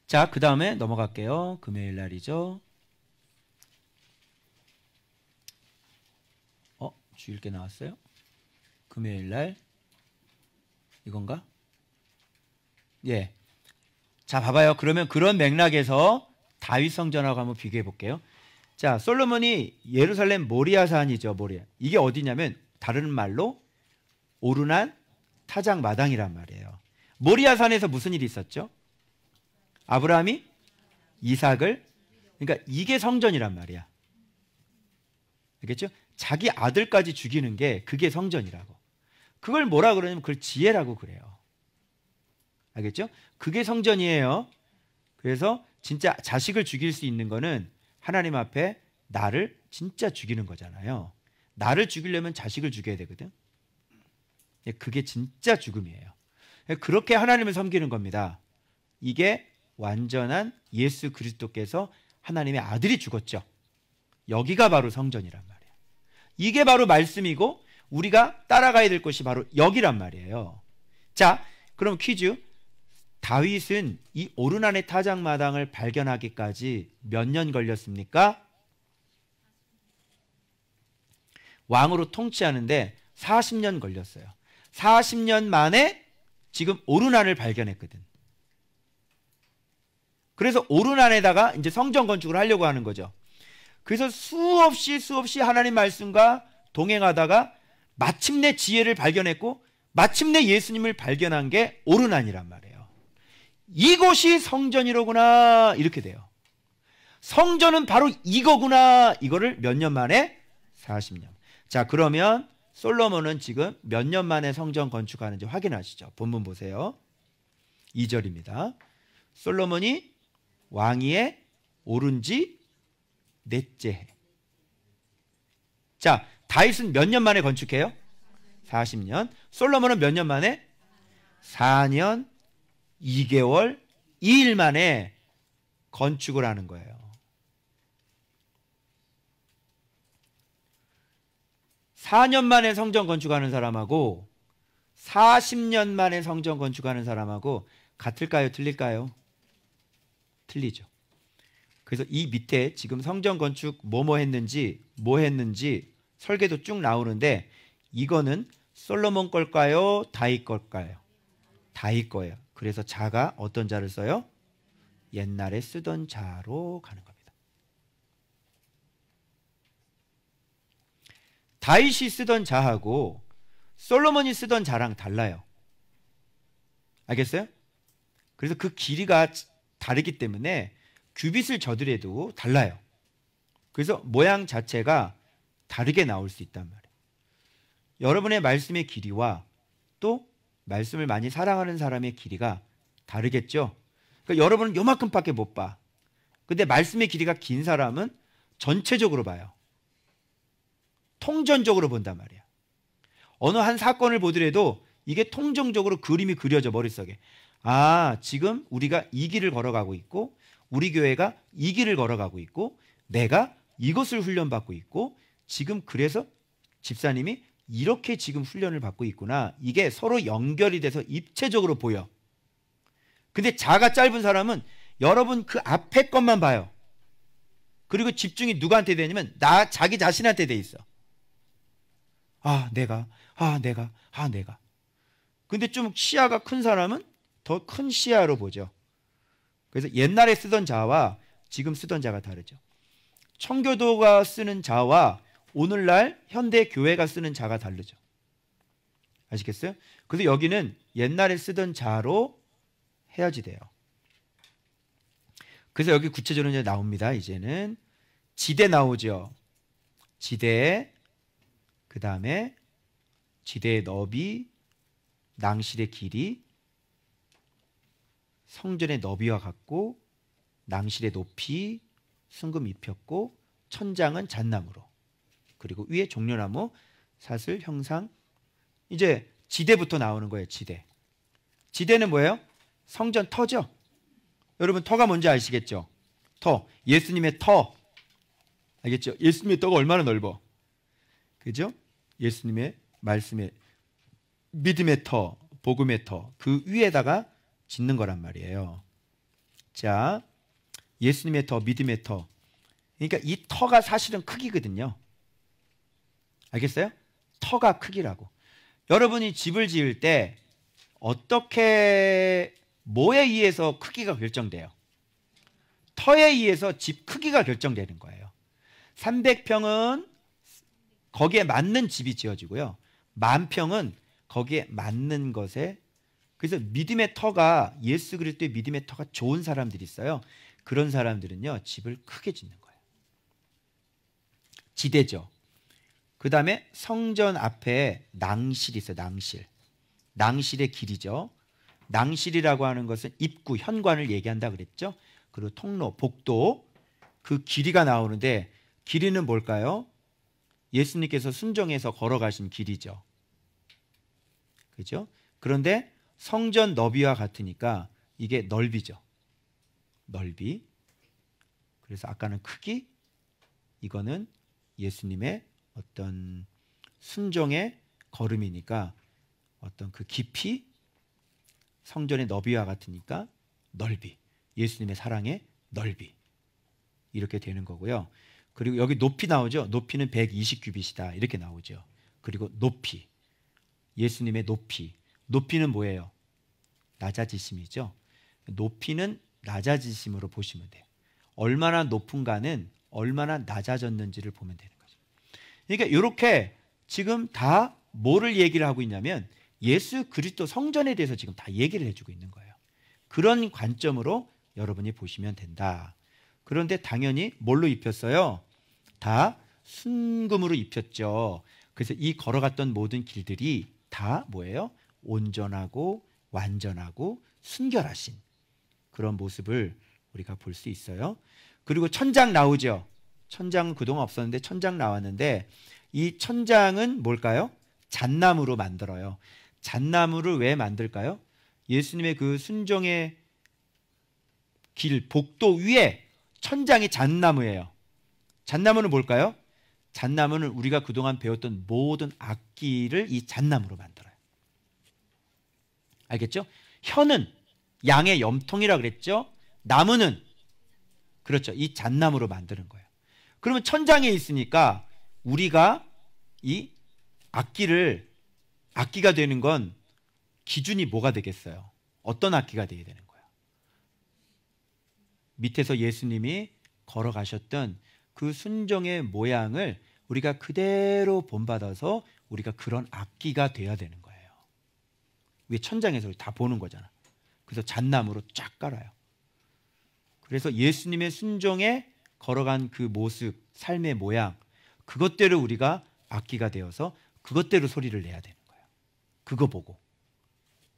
자, 그 다음에 넘어갈게요. 금요일 날이죠. 주일께 나왔어요? 금요일 날 이건가? 예. 자, 봐봐요. 그러면 그런 맥락에서 다윗 성전하고 한번 비교해 볼게요. 자, 솔로몬이 예루살렘 모리아산이죠. 모리아. 이게 어디냐면 다른 말로 오르난 타작 마당이란 말이에요. 모리아산에서 무슨 일이 있었죠? 아브라함이 이삭을, 그러니까 이게 성전이란 말이야. 알겠죠? 자기 아들까지 죽이는 게 그게 성전이라고. 그걸 뭐라 그러냐면 그걸 지혜라고 그래요. 알겠죠? 그게 성전이에요. 그래서 진짜 자식을 죽일 수 있는 거는 하나님 앞에 나를 진짜 죽이는 거잖아요. 나를 죽이려면 자식을 죽여야 되거든. 그게 진짜 죽음이에요. 그렇게 하나님을 섬기는 겁니다. 이게 완전한 예수 그리스도께서 하나님의 아들이 죽었죠. 여기가 바로 성전이란 말이에요. 이게 바로 말씀이고 우리가 따라가야 될 것이 바로 여기란 말이에요. 자, 그럼 퀴즈. 다윗은 이 오르난의 타작마당을 발견하기까지 몇 년 걸렸습니까? 왕으로 통치하는데 40년 걸렸어요. 40년 만에 지금 오르난을 발견했거든. 그래서 오르난에다가 이제 성전 건축을 하려고 하는 거죠. 그래서 수없이 하나님 말씀과 동행하다가 마침내 지혜를 발견했고 마침내 예수님을 발견한 게 오르난이란 말이에요. 이곳이 성전이로구나, 이렇게 돼요. 성전은 바로 이거구나. 이거를 몇 년 만에? 40년. 자, 그러면 솔로몬은 지금 몇 년 만에 성전 건축하는지 확인하시죠. 본문 보세요. 2절입니다. 솔로몬이 왕위에 오른 지 넷째 해. 자, 다윗은 몇 년 만에 건축해요? 40년. 솔로몬은 몇 년 만에? 4년 2개월 2일 만에 건축을 하는 거예요. 4년 만에 성전 건축하는 사람하고 40년 만에 성전 건축하는 사람하고 같을까요? 틀릴까요? 틀리죠. 그래서 이 밑에 지금 성전 건축 뭐 했는지 설계도 쭉 나오는데 이거는 솔로몬 걸까요? 다윗 걸까요? 다윗 거예요. 그래서 자가 어떤 자를 써요? 옛날에 쓰던 자로 가는 겁니다. 다윗이 쓰던 자하고 솔로몬이 쓰던 자랑 달라요. 알겠어요? 그래서 그 길이가 다르기 때문에 규빗을 저더라도 달라요. 그래서 모양 자체가 다르게 나올 수 있단 말이에요. 여러분의 말씀의 길이와 또 말씀을 많이 사랑하는 사람의 길이가 다르겠죠. 그러니까 여러분은 요만큼밖에 못 봐. 근데 말씀의 길이가 긴 사람은 전체적으로 봐요. 통전적으로 본단 말이야. 어느 한 사건을 보더라도 이게 통정적으로 그림이 그려져 머릿속에. 아, 지금 우리가 이 길을 걸어가고 있고 우리 교회가 이 길을 걸어가고 있고 내가 이것을 훈련받고 있고 지금 그래서 집사님이 이렇게 지금 훈련을 받고 있구나. 이게 서로 연결이 돼서 입체적으로 보여. 근데 자가 짧은 사람은 여러분 그 앞에 것만 봐요. 그리고 집중이 누구한테 되냐면 자기 자신한테 돼 있어. 내가. 근데 좀 시야가 큰 사람은 더 큰 시야로 보죠. 그래서 옛날에 쓰던 자와 지금 쓰던 자가 다르죠. 청교도가 쓰는 자와 오늘날 현대 교회가 쓰는 자가 다르죠. 아시겠어요? 그래서 여기는 옛날에 쓰던 자로 해야지 돼요. 그래서 여기 구체적으로 이제 나옵니다. 이제는 지대 나오죠. 지대, 그 다음에 지대의 너비, 낭실의 길이, 성전의 너비와 같고 낭실의 높이, 순금 입혔고 천장은 잣나무로, 그리고 위에 종려나무, 사슬, 형상. 이제 지대부터 나오는 거예요. 지대. 지대는 뭐예요? 성전 터죠. 여러분 터가 뭔지 아시겠죠? 터, 예수님의 터. 알겠죠? 예수님의 터가 얼마나 넓어. 그죠? 예수님의 말씀의 믿음의 터, 복음의 터, 그 위에다가 짓는 거란 말이에요. 자, 예수님의 터, 믿음의 터. 그러니까 이 터가 사실은 크기거든요. 알겠어요? 터가 크기라고. 여러분이 집을 지을 때 어떻게 뭐에 의해서 크기가 결정돼요? 터에 의해서 집 크기가 결정되는 거예요. 300평은 거기에 맞는 집이 지어지고요. 10,000평은 거기에 맞는 것에, 그래서 믿음의 터가, 예수 그리스도의 믿음의 터가 좋은 사람들이 있어요. 그런 사람들은요, 집을 크게 짓는 거예요. 지대죠. 그 다음에 성전 앞에 낭실이 있어요. 낭실. 낭실의 길이죠. 낭실이라고 하는 것은 입구, 현관을 얘기한다 그랬죠. 그리고 통로, 복도, 그 길이가 나오는데, 길이는 뭘까요? 예수님께서 순종해서 걸어가신 길이죠. 그렇죠? 그런데 성전 너비와 같으니까 이게 넓이죠. 넓이. 그래서 아까는 크기, 이거는 예수님의 어떤 순종의 걸음이니까 어떤 그 깊이, 성전의 너비와 같으니까 넓이, 예수님의 사랑의 넓이, 이렇게 되는 거고요. 그리고 여기 높이 나오죠. 높이는 120규빗이다 이렇게 나오죠. 그리고 높이, 예수님의 높이. 높이는 뭐예요? 낮아지심이죠. 높이는 낮아지심으로 보시면 돼요. 얼마나 높은가는 얼마나 낮아졌는지를 보면 되는 거죠. 그러니까 이렇게 지금 다 뭐를 얘기를 하고 있냐면 예수 그리스도 성전에 대해서 지금 다 얘기를 해주고 있는 거예요. 그런 관점으로 여러분이 보시면 된다. 그런데 당연히 뭘로 입혔어요? 다 순금으로 입혔죠. 그래서 이 걸어갔던 모든 길들이 다 뭐예요? 온전하고 완전하고 순결하신 그런 모습을 우리가 볼 수 있어요. 그리고 천장 나오죠. 천장은 그동안 없었는데 천장 나왔는데, 이 천장은 뭘까요? 잣나무로 만들어요. 잣나무를 왜 만들까요? 예수님의 그 순종의 길, 복도 위에 천장이 잣나무예요. 잣나무는 뭘까요? 잣나무는 우리가 그동안 배웠던 모든 악기를 이 잣나무로 만들어요. 알겠죠? 혀는 양의 염통이라 그랬죠? 나무는 그렇죠. 이 잣나무로 만드는 거예요. 그러면 천장에 있으니까 우리가 이 악기가 되는 건 기준이 뭐가 되겠어요? 어떤 악기가 되어야 되는 거예요? 밑에서 예수님이 걸어가셨던 그 순종의 모양을 우리가 그대로 본받아서 우리가 그런 악기가 돼야 되는 거예요. 위에 천장에서 다 보는 거잖아. 그래서 잣나무로 쫙 깔아요. 그래서 예수님의 순종에 걸어간 그 모습, 삶의 모양, 그것대로 우리가 악기가 되어서 그것대로 소리를 내야 되는 거예요. 그거 보고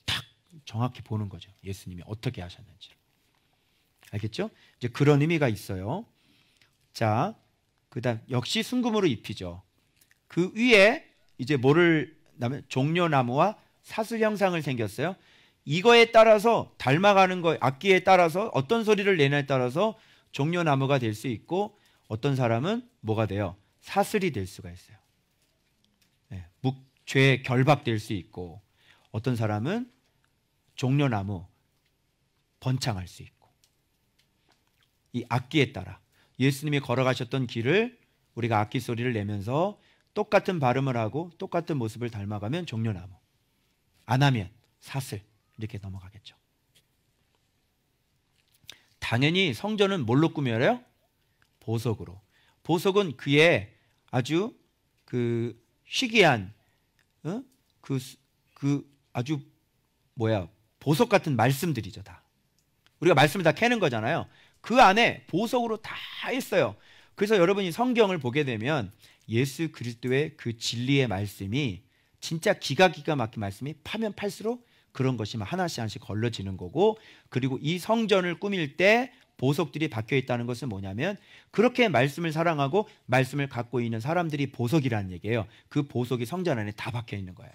탁 정확히 보는 거죠. 예수님이 어떻게 하셨는지를. 알겠죠? 이제 그런 의미가 있어요. 자, 그다음 역시 순금으로 입히죠. 그 위에 이제 뭐를 나면 종려나무와 사슬 형상을 생겼어요. 이거에 따라서 닮아가는 거, 악기에 따라서 어떤 소리를 내냐에 따라서 종려나무가 될 수 있고, 어떤 사람은 뭐가 돼요? 사슬이 될 수가 있어요. 네, 묵죄 결박될 수 있고, 어떤 사람은 종려나무 번창할 수 있고. 이 악기에 따라 예수님이 걸어가셨던 길을 우리가 악기 소리를 내면서 똑같은 발음을 하고 똑같은 모습을 닮아가면 종려나무, 안 하면 사슬, 이렇게 넘어가겠죠. 당연히 성전은 뭘로 꾸며요? 보석으로. 보석은 그의 아주 그 희귀한 아주 보석 같은 말씀들이죠. 다 우리가 말씀을 다 캐는 거잖아요. 그 안에 보석으로 다 있어요. 그래서 여러분이 성경을 보게 되면 예수 그리스도의 그 진리의 말씀이 진짜 기가 막힌 말씀이 파면 팔수록 그런 것이 하나씩 하나씩 걸러지는 거고, 그리고 이 성전을 꾸밀 때 보석들이 박혀 있다는 것은 뭐냐면 그렇게 말씀을 사랑하고 말씀을 갖고 있는 사람들이 보석이라는 얘기예요. 그 보석이 성전 안에 다 박혀 있는 거예요.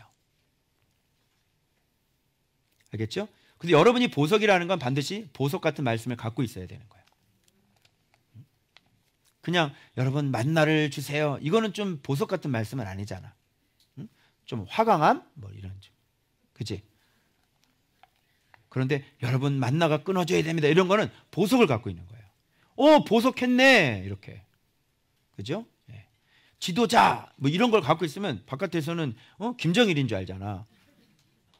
알겠죠? 근데 여러분이 보석이라는 건 반드시 보석 같은 말씀을 갖고 있어야 되는 거예요. 그냥 여러분 만나를 주세요, 이거는 좀 보석 같은 말씀은 아니잖아. 좀 화강암 뭐 이런 좀, 그지? 그런데 여러분 만나가 끊어져야 됩니다. 이런 거는 보석을 갖고 있는 거예요. 보석했네 이렇게. 그죠? 예. 지도자 뭐 이런 걸 갖고 있으면 바깥에서는 김정일인 줄 알잖아.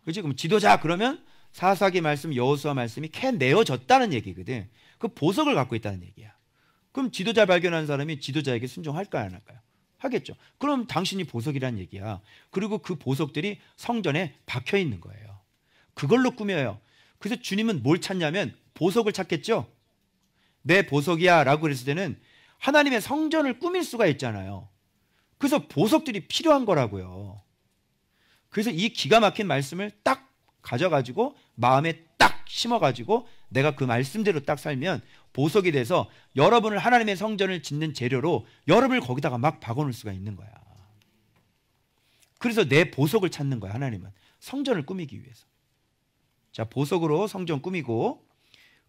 그렇지? 그럼 지도자 그러면 사사기 말씀, 여호수아 말씀이 캐내어졌다는 얘기거든. 그 보석을 갖고 있다는 얘기야. 그럼 지도자 발견한 사람이 지도자에게 순종할까요, 안 할까요? 하겠죠. 그럼 당신이 보석이란 얘기야. 그리고 그 보석들이 성전에 박혀 있는 거예요. 그걸로 꾸며요. 그래서 주님은 뭘 찾냐면 보석을 찾겠죠. 내 보석이야 라고 그랬을 때는 하나님의 성전을 꾸밀 수가 있잖아요. 그래서 보석들이 필요한 거라고요. 그래서 이 기가 막힌 말씀을 딱 가져가지고 마음에 딱 심어가지고 내가 그 말씀대로 딱 살면 보석이 돼서 여러분을 하나님의 성전을 짓는 재료로 여러분을 거기다가 막 박아놓을 수가 있는 거야. 그래서 내 보석을 찾는 거야. 하나님은 성전을 꾸미기 위해서. 자, 보석으로 성전 꾸미고,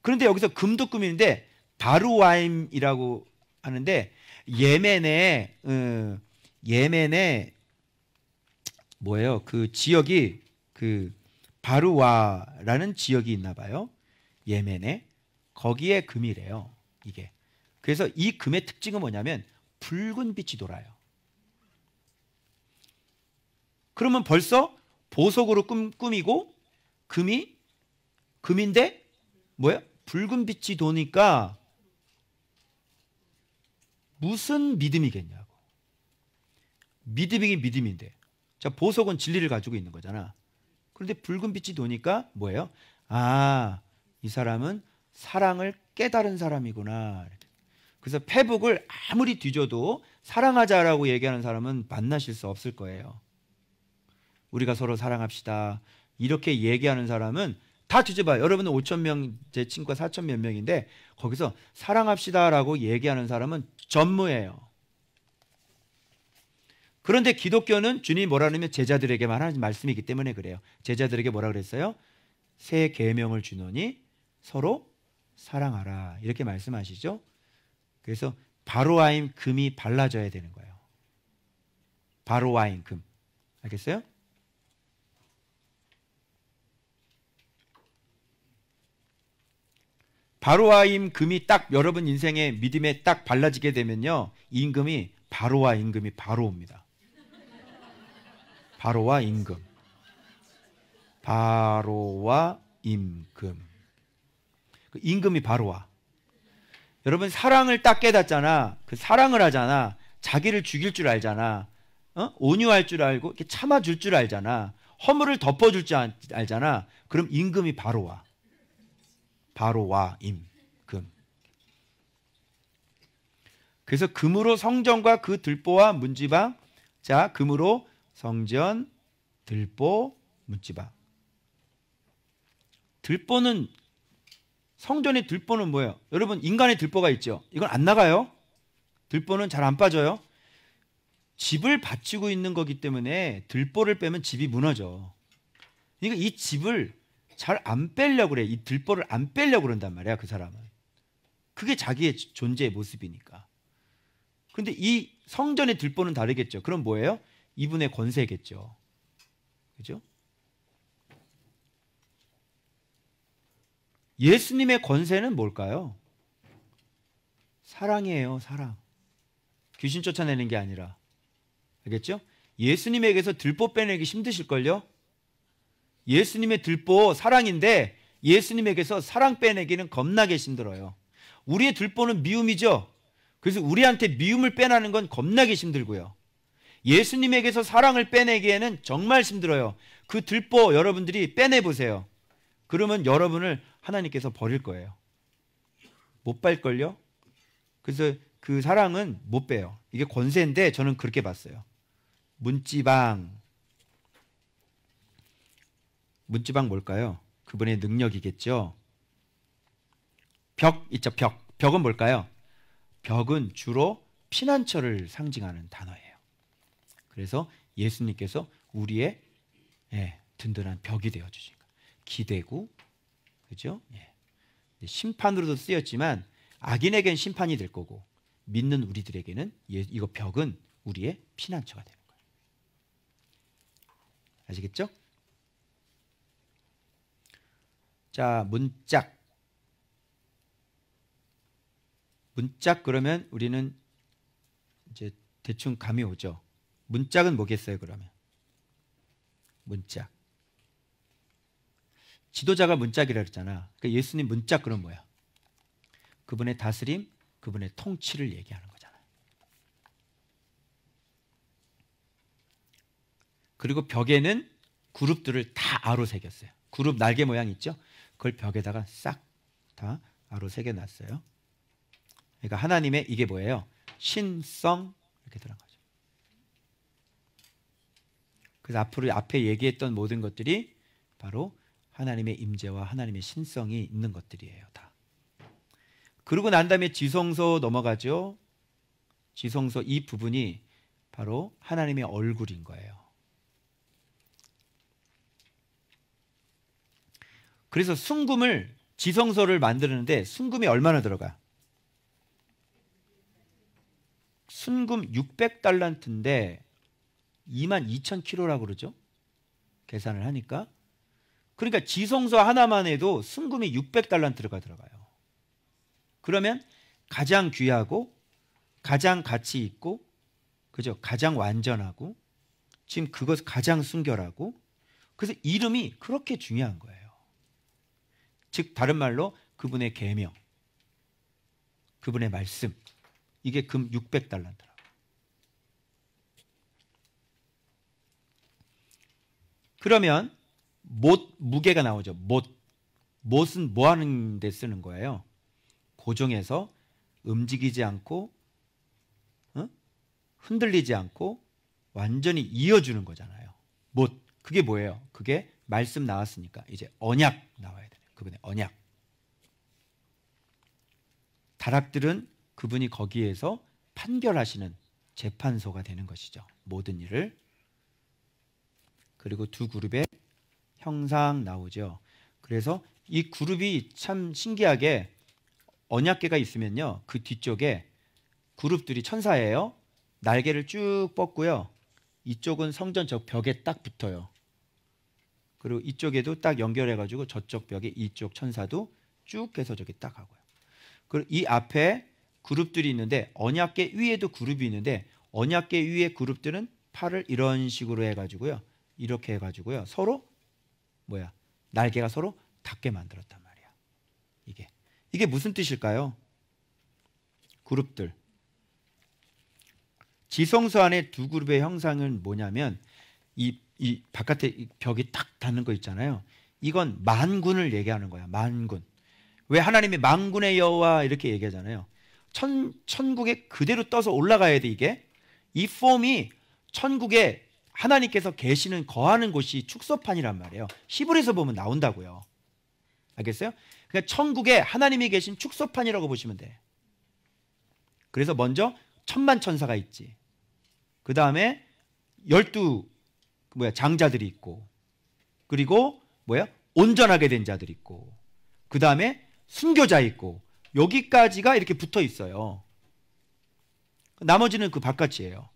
그런데 여기서 금도 꾸미는데 바루와임이라고 하는데 예멘에 뭐예요? 그 지역이 그 바루와라는 지역이 있나 봐요. 예멘에. 거기에 금이래요. 이게. 그래서 이 금의 특징은 뭐냐면 붉은 빛이 돌아요. 그러면 벌써 보석으로 꾸미고 금인데 뭐야? 붉은 빛이 도니까 무슨 믿음이겠냐고. 믿음이긴 믿음인데. 자, 보석은 진리를 가지고 있는 거잖아. 그런데 붉은 빛이 도니까 뭐예요? 아, 이 사람은 사랑을 깨달은 사람이구나. 그래서 페북을 아무리 뒤져도 사랑하자라고 얘기하는 사람은 만나실 수 없을 거예요. 우리가 서로 사랑합시다 이렇게 얘기하는 사람은 다 뒤져봐요. 여러분은 5,000명, 제 친구가 4,000 몇 명인데 거기서 사랑합시다라고 얘기하는 사람은 전무예요. 그런데 기독교는 주님이 뭐라 하냐면 제자들에게만 하는 말씀이기 때문에 그래요. 제자들에게 뭐라 그랬어요? 새 계명을 주노니 서로 사랑하라 이렇게 말씀하시죠. 그래서 바로와임 금이 발라져야 되는 거예요. 바로와임 금. 알겠어요? 바로와임 금이 딱 여러분 인생의 믿음에 딱 발라지게 되면요, 임금이 바로와 임금이 바로 옵니다. 바로와 임금. 바로와 임금. 그 임금이 바로 와. 여러분 사랑을 딱 깨닫잖아. 그 사랑을 하잖아. 자기를 죽일 줄 알잖아. 온유할 줄 알고 이렇게 참아줄 줄 알잖아. 허물을 덮어줄 줄 알잖아. 그럼 임금이 바로 와. 바로 와 임금. 그래서 금으로 성전과 그 들보와 문지방. 자, 금으로 성전, 들보, 문지방. 들보는 성전의 들보는 뭐예요? 여러분 인간의 들보가 있죠. 이건 안 나가요. 들보는 잘 안 빠져요. 집을 받치고 있는 거기 때문에 들보를 빼면 집이 무너져. 그러니까 이 집을 잘 안 빼려고 그래. 이 들보를 안 빼려고 그런단 말이야. 그 사람은. 그게 자기의 존재의 모습이니까. 근데 이 성전의 들보는 다르겠죠. 그럼 뭐예요? 이분의 권세겠죠. 그죠? 예수님의 권세는 뭘까요? 사랑이에요. 사랑. 귀신 쫓아내는 게 아니라. 알겠죠? 예수님에게서 들보 빼내기 힘드실걸요? 예수님의 들보 사랑인데 예수님에게서 사랑 빼내기는 겁나게 힘들어요. 우리의 들보는 미움이죠. 그래서 우리한테 미움을 빼내는 건 겁나게 힘들고요. 예수님에게서 사랑을 빼내기에는 정말 힘들어요. 그 들보 여러분들이 빼내보세요. 그러면 여러분을 하나님께서 버릴 거예요. 못 뺄걸요? 그래서 그 사랑은 못 빼요. 이게 권세인데 저는 그렇게 봤어요. 문지방. 문지방 뭘까요? 그분의 능력이겠죠. 벽 있죠. 벽은 뭘까요? 벽은 주로 피난처를 상징하는 단어예요. 그래서 예수님께서 우리의 든든한 벽이 되어주시니까 기대고, 그죠? 심판으로도 쓰였지만 악인에게는 심판이 될 거고 믿는 우리들에게는 이거 벽은 우리의 피난처가 되는 거예요. 아시겠죠? 자, 문짝. 문짝 그러면 우리는 이제 대충 감이 오죠. 문짝은 뭐겠어요, 그러면? 문짝. 지도자가 문짝이라 그랬잖아. 그러니까 예수님 문짝 그럼 뭐야? 그분의 다스림, 그분의 통치를 얘기하는 거잖아. 그리고 벽에는 그룹들을 다 아로 새겼어요. 그룹 날개 모양 있죠? 그걸 벽에다가 싹 다 아로 새겨놨어요. 그러니까 하나님의 이게 뭐예요? 신성 이렇게 들어간 거죠. 그래서 앞에 얘기했던 모든 것들이 바로 하나님의 임재와 하나님의 신성이 있는 것들이에요. 다. 그러고 난 다음에 지성소 넘어가죠. 지성소 이 부분이 바로 하나님의 얼굴인 거예요. 그래서 순금을 지성소를 만드는데 순금이 얼마나 들어가? 순금 600달란트인데 22,000kg라고 그러죠. 계산을 하니까. 그러니까 지성소 하나만 해도 순금이 600달란트가 들어가요. 그러면 가장 귀하고 가장 가치 있고 그죠? 가장 완전하고 지금 그것 가장 순결하고 그래서 이름이 그렇게 중요한 거예요. 즉 다른 말로 그분의 계명, 그분의 말씀 이게 금 600달란트라고. 그러면 못 무게가 나오죠. 못은 뭐 하는 데 쓰는 거예요? 고정해서 움직이지 않고 흔들리지 않고 완전히 이어주는 거잖아요. 못 그게 뭐예요? 그게 말씀 나왔으니까 이제 언약 나와야 돼요. 그분의 언약. 다락들은 그분이 거기에서 판결하시는 재판소가 되는 것이죠. 모든 일을. 그리고 두 그룹의 형상 나오죠. 그래서 이 그룹이 참 신기하게 언약궤가 있으면요. 그 뒤쪽에 그룹들이 천사예요. 날개를 쭉 뻗고요. 이쪽은 성전 저 벽에 딱 붙어요. 그리고 이쪽에도 딱 연결해가지고 저쪽 벽에 이쪽 천사도 쭉 해서 저기 딱 하고요. 그리고 이 앞에 그룹들이 있는데 언약궤 위에도 그룹이 있는데 언약궤 위에 그룹들은 팔을 이런 식으로 해가지고요. 이렇게 해가지고요. 서로 뭐야? 날개가 서로 닿게 만들었단 말이야. 이게 무슨 뜻일까요? 그룹들. 지성소 안에 두 그룹의 형상은 뭐냐면 이 바깥에 벽이 딱 닿는 거 있잖아요. 이건 만군을 얘기하는 거야. 만군. 왜 하나님이 만군의 여호와 이렇게 얘기하잖아요. 천국에 그대로 떠서 올라가야 돼 이게. 이 폼이 천국에 하나님께서 계시는 거하는 곳이 축소판이란 말이에요. 히브리서 보면 나온다고요. 알겠어요? 그러니까 천국에 하나님이 계신 축소판이라고 보시면 돼. 그래서 먼저 천만 천사가 있지. 그 다음에 12 장자들이 있고 그리고 온전하게 된 자들이 있고 그 다음에 순교자 있고 여기까지가 이렇게 붙어 있어요. 나머지는 그 바깥이에요.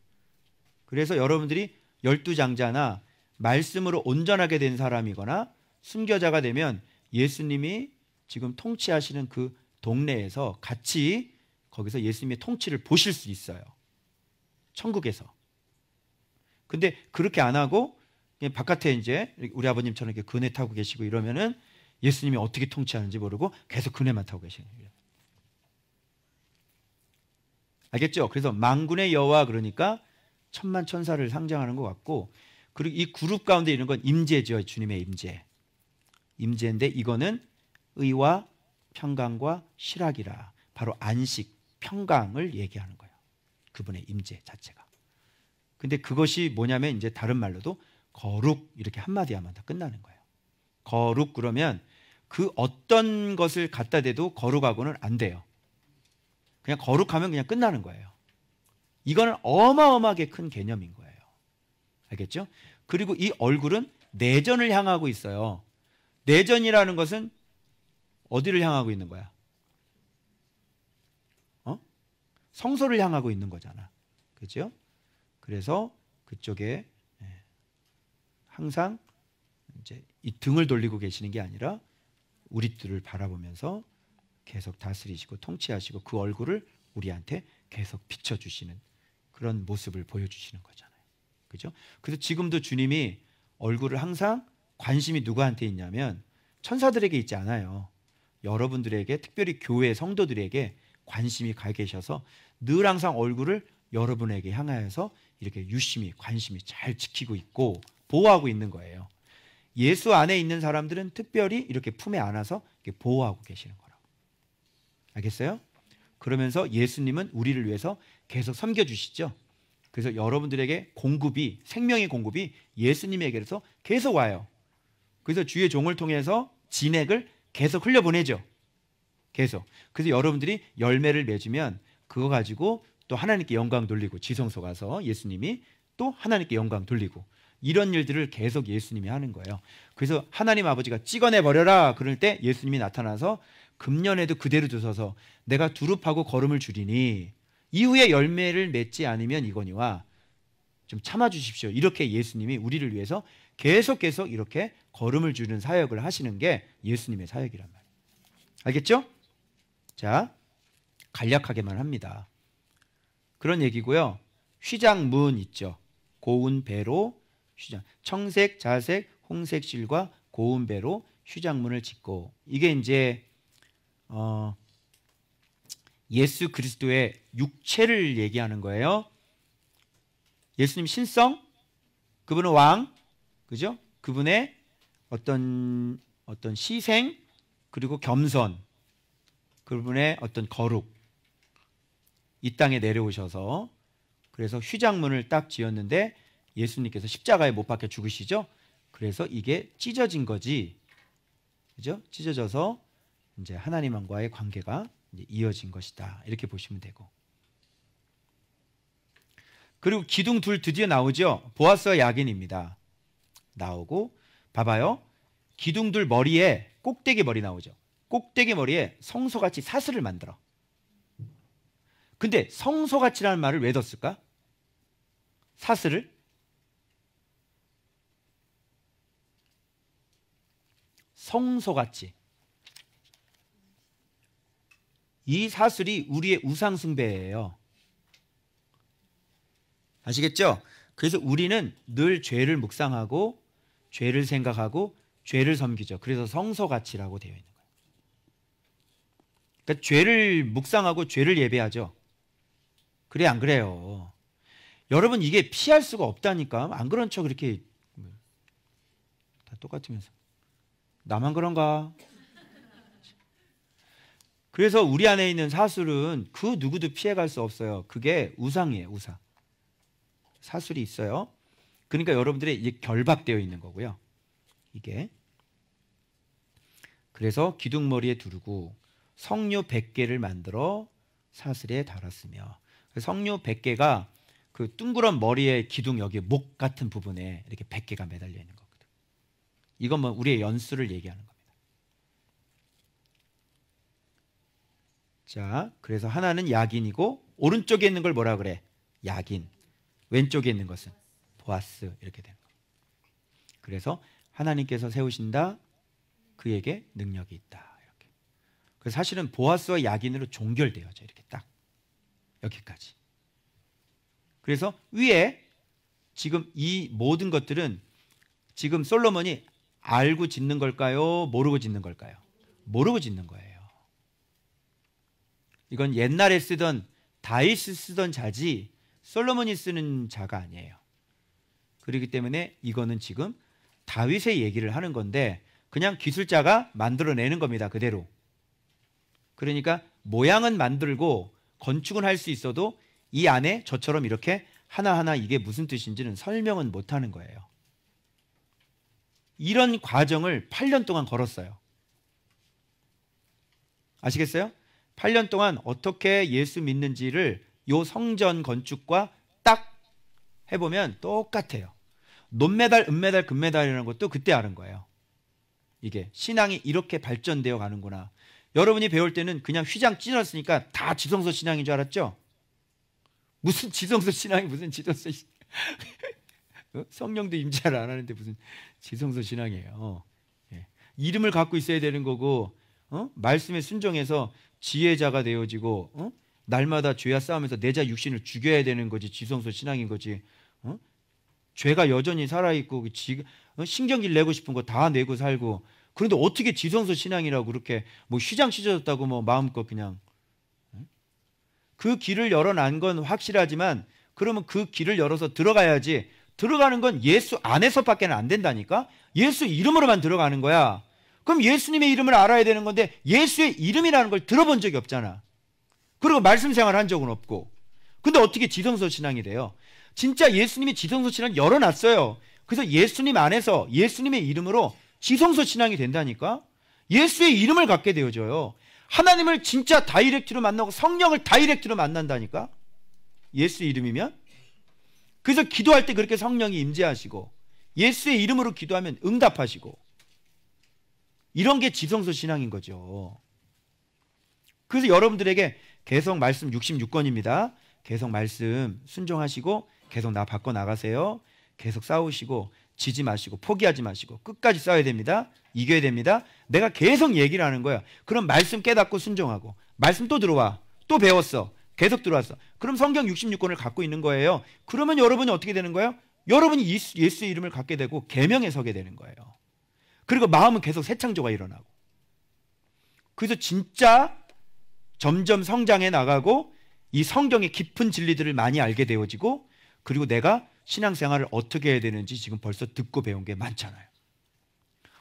그래서 여러분들이 12장자나 말씀으로 온전하게 된 사람이거나 순교자가 되면 예수님이 지금 통치하시는 그 동네에서 같이 거기서 예수님의 통치를 보실 수 있어요. 천국에서. 근데 그렇게 안 하고 그냥 바깥에 이제 우리 아버님처럼 이렇게 그네 타고 계시고 이러면은 예수님이 어떻게 통치하는지 모르고 계속 그네만 타고 계시는 거예요. 알겠죠? 그래서 만군의 여호와 그러니까 천만 천사를 상징하는 것 같고 그리고 이 그룹 가운데 있는 건 임재죠. 주님의 임재. 임재인데 이거는 의와 평강과 실학이라 바로 안식, 평강을 얘기하는 거예요. 그분의 임재 자체가. 근데 그것이 뭐냐면 이제 다른 말로도 거룩 이렇게 한마디 하면 다 끝나는 거예요. 거룩 그러면 그 어떤 것을 갖다 대도 거룩하고는 안 돼요. 그냥 거룩하면 그냥 끝나는 거예요. 이거는 어마어마하게 큰 개념인 거예요. 알겠죠? 그리고 이 얼굴은 내전을 향하고 있어요. 내전이라는 것은 어디를 향하고 있는 거야? 성소를 향하고 있는 거잖아. 그렇죠? 그래서 그쪽에 항상 이제 이 등을 돌리고 계시는 게 아니라 우리들을 바라보면서 계속 다스리시고 통치하시고 그 얼굴을 우리한테 계속 비춰주시는 그런 모습을 보여주시는 거잖아요. 그죠? 그래서 지금도 주님이 얼굴을 항상 관심이 누구한테 있냐면 천사들에게 있지 않아요. 여러분들에게, 특별히 교회 성도들에게 관심이 가 계셔서 늘 항상 얼굴을 여러분에게 향하여서 이렇게 유심히 관심이 잘 지키고 있고 보호하고 있는 거예요. 예수 안에 있는 사람들은 특별히 이렇게 품에 안아서 이렇게 보호하고 계시는 거라고. 알겠어요? 그러면서 예수님은 우리를 위해서 계속 섬겨주시죠. 그래서 여러분들에게 공급이, 생명의 공급이 예수님에게서 계속 와요. 그래서 주의 종을 통해서 진액을 계속 흘려보내죠. 계속. 그래서 여러분들이 열매를 맺으면 그거 가지고 또 하나님께 영광 돌리고, 지성소 가서 예수님이 또 하나님께 영광 돌리고, 이런 일들을 계속 예수님이 하는 거예요. 그래서 하나님 아버지가 찍어내 버려라 그럴 때 예수님이 나타나서 금년에도 그대로 두셔서 내가 두릅하고 거름을 주리니 이후에 열매를 맺지 않으면 이거니와 좀 참아 주십시오. 이렇게 예수님이 우리를 위해서 계속 이렇게 거름을 주는 사역을 하시는 게 예수님의 사역이란 말이에요. 알겠죠? 자, 간략하게만 합니다. 그런 얘기고요. 휘장문 있죠. 고운 배로 휘장, 청색, 자색, 홍색 실과 고운 배로 휘장문을 짓고, 이게 이제 예수 그리스도의 육체를 얘기하는 거예요. 예수님 신성, 그분은 왕, 그죠? 그분의 어떤 희생, 그리고 겸손, 그분의 어떤 거룩, 이 땅에 내려오셔서 그래서 휘장문을 딱 지었는데 예수님께서 십자가에 못 박혀 죽으시죠? 그래서 이게 찢어진 거지, 그죠? 찢어져서 이제 하나님과의 관계가 이제 이어진 것이다, 이렇게 보시면 되고. 그리고 기둥 둘 드디어 나오죠. 보아스와 야긴입니다. 나오고 봐봐요. 기둥 둘 머리에 꼭대기 머리 나오죠. 꼭대기 머리에 성소같이 사슬을 만들어. 근데 성소같이라는 말을 왜 뒀을까? 사슬을? 성소같이. 이 사슬이 우리의 우상 숭배예요. 아시겠죠? 그래서 우리는 늘 죄를 묵상하고 죄를 생각하고 죄를 섬기죠. 그래서 성소같이라고 되어 있는 거예요. 그러니까 죄를 묵상하고 죄를 예배하죠. 그래 안 그래요? 여러분, 이게 피할 수가 없다니까. 안 그런 척 이렇게 다 똑같으면서 나만 그런가? 그래서 우리 안에 있는 사슬은 그 누구도 피해갈 수 없어요. 그게 우상이에요. 우상. 사슬이 있어요. 그러니까 여러분들이 이게 결박되어 있는 거고요. 이게. 그래서 기둥머리에 두르고 석류 100개를 만들어 사슬에 달았으며, 석류 100개가 그 둥그런 머리에 기둥 여기 목 같은 부분에 이렇게 100개가 매달려 있는 거거든. 이건 뭐 우리의 연수를 얘기하는 겁니다. 자, 그래서 하나는 야긴이고 오른쪽에 있는 걸 뭐라 그래? 야긴. 왼쪽에 있는 것은 보아스, 이렇게 되는 거예요. 그래서 하나님께서 세우신다, 그에게 능력이 있다, 이렇게. 그래서 사실은 보아스와 야긴으로 종결되어져, 이렇게 딱 여기까지. 그래서 위에 지금 이 모든 것들은 지금 솔로몬이 알고 짓는 걸까요? 모르고 짓는 걸까요? 모르고 짓는 거예요. 이건 옛날에 쓰던 다윗이 쓰던 자지 솔로몬이 쓰는 자가 아니에요. 그렇기 때문에 이거는 지금 다윗의 얘기를 하는 건데 그냥 기술자가 만들어내는 겁니다. 그대로. 그러니까 모양은 만들고 건축은 할 수 있어도 이 안에 저처럼 이렇게 하나하나 이게 무슨 뜻인지는 설명은 못하는 거예요. 이런 과정을 8년 동안 걸었어요. 아시겠어요? 8년 동안 어떻게 예수 믿는지를 요 성전 건축과 딱 해보면 똑같아요. 논메달, 은메달, 금메달이라는 것도 그때 아는 거예요. 이게 신앙이 이렇게 발전되어 가는구나. 여러분이 배울 때는 그냥 휘장 찢었으니까 다 지성소 신앙인 줄 알았죠? 무슨 지성소 신앙이 무슨 지성소 신앙. 성령도 임재를 안 하는데 무슨 지성소 신앙이에요. 예. 이름을 갖고 있어야 되는 거고, 말씀에 순종해서 지혜자가 되어지고, 날마다 죄와 싸우면서 내 자 육신을 죽여야 되는 거지. 지성소 신앙인 거지. 죄가 여전히 살아있고 신경질 내고 싶은 거 다 내고 살고, 그런데 어떻게 지성소 신앙이라고 그렇게 뭐 휘장시켜졌다고 뭐 마음껏 그냥. 그 길을 열어난 건 확실하지만 그러면 그 길을 열어서 들어가야지. 들어가는 건 예수 안에서밖에 안 된다니까. 예수 이름으로만 들어가는 거야. 그럼 예수님의 이름을 알아야 되는 건데 예수의 이름이라는 걸 들어본 적이 없잖아. 그리고 말씀 생활 한 적은 없고. 근데 어떻게 지성소 신앙이 돼요? 진짜 예수님이 지성소 신앙을 열어놨어요. 그래서 예수님 안에서 예수님의 이름으로 지성소 신앙이 된다니까. 예수의 이름을 갖게 되어져요. 하나님을 진짜 다이렉트로 만나고 성령을 다이렉트로 만난다니까. 예수의 이름이면. 그래서 기도할 때 그렇게 성령이 임재하시고 예수의 이름으로 기도하면 응답하시고, 이런 게 지성소 신앙인 거죠. 그래서 여러분들에게 계속 말씀 66권입니다. 계속 말씀 순종하시고 계속 나 바꿔 나가세요. 계속 싸우시고 지지 마시고 포기하지 마시고 끝까지 싸워야 됩니다. 이겨야 됩니다. 내가 계속 얘기를 하는 거야. 그럼 말씀 깨닫고 순종하고, 말씀 또 들어와. 또 배웠어. 계속 들어왔어. 그럼 성경 66권을 갖고 있는 거예요. 그러면 여러분이 어떻게 되는 거예요? 여러분이 예수의 이름을 갖게 되고 계명에 서게 되는 거예요. 그리고 마음은 계속 새 창조가 일어나고. 그래서 진짜 점점 성장해 나가고 이 성경의 깊은 진리들을 많이 알게 되어지고, 그리고 내가 신앙생활을 어떻게 해야 되는지 지금 벌써 듣고 배운 게 많잖아요.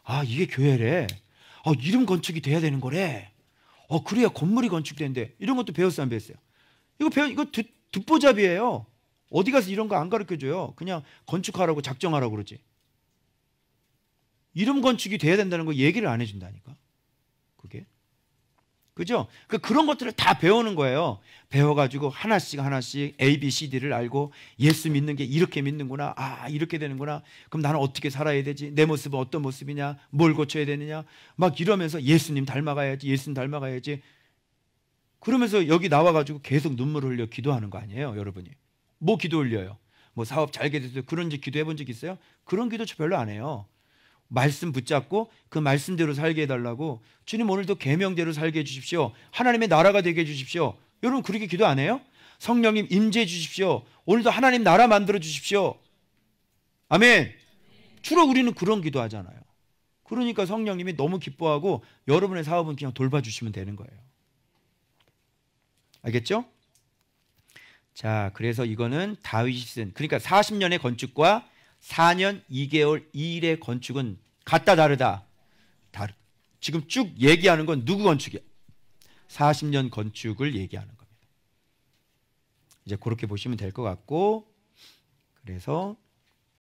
아, 이게 교회래. 이름 건축이 돼야 되는 거래. 그래야 건물이 건축되는데. 이런 것도 배웠어요, 안 배웠어요? 이거 듣보잡이에요. 어디 가서 이런 거 안 가르쳐줘요. 그냥 건축하라고 작정하라고 그러지. 이름 건축이 돼야 된다는 거 얘기를 안 해준다니까. 그게. 그죠? 그런 것들을 다 배우는 거예요. 배워가지고 하나씩 A, B, C, D를 알고, 예수 믿는 게 이렇게 믿는구나. 이렇게 되는구나. 그럼 나는 어떻게 살아야 되지? 내 모습은 어떤 모습이냐? 뭘 고쳐야 되느냐? 막 이러면서 예수님 닮아가야지. 예수님 닮아가야지. 그러면서 여기 나와가지고 계속 눈물 흘려 기도하는 거 아니에요, 여러분이? 뭐 기도 흘려요? 뭐 사업 잘 되세요? 그런 기도 해본 적 있어요? 그런 기도 별로 안 해요. 말씀 붙잡고 그 말씀대로 살게 해달라고. 주님 오늘도 계명대로 살게 해주십시오. 하나님의 나라가 되게 해주십시오. 여러분 그렇게 기도 안 해요? 성령님 임재해 주십시오. 오늘도 하나님 나라 만들어 주십시오. 아멘. 주로 우리는 그런 기도 하잖아요. 그러니까 성령님이 너무 기뻐하고 여러분의 사업은 그냥 돌봐주시면 되는 거예요. 알겠죠? 자, 그래서 이거는 다윗이 쓴, 그러니까 40년의 건축과 4년 2개월 2일의 건축은 같다 다르다? 지금 쭉 얘기하는 건 누구 건축이야? 40년 건축을 얘기하는 겁니다. 이제 그렇게 보시면 될 것 같고, 그래서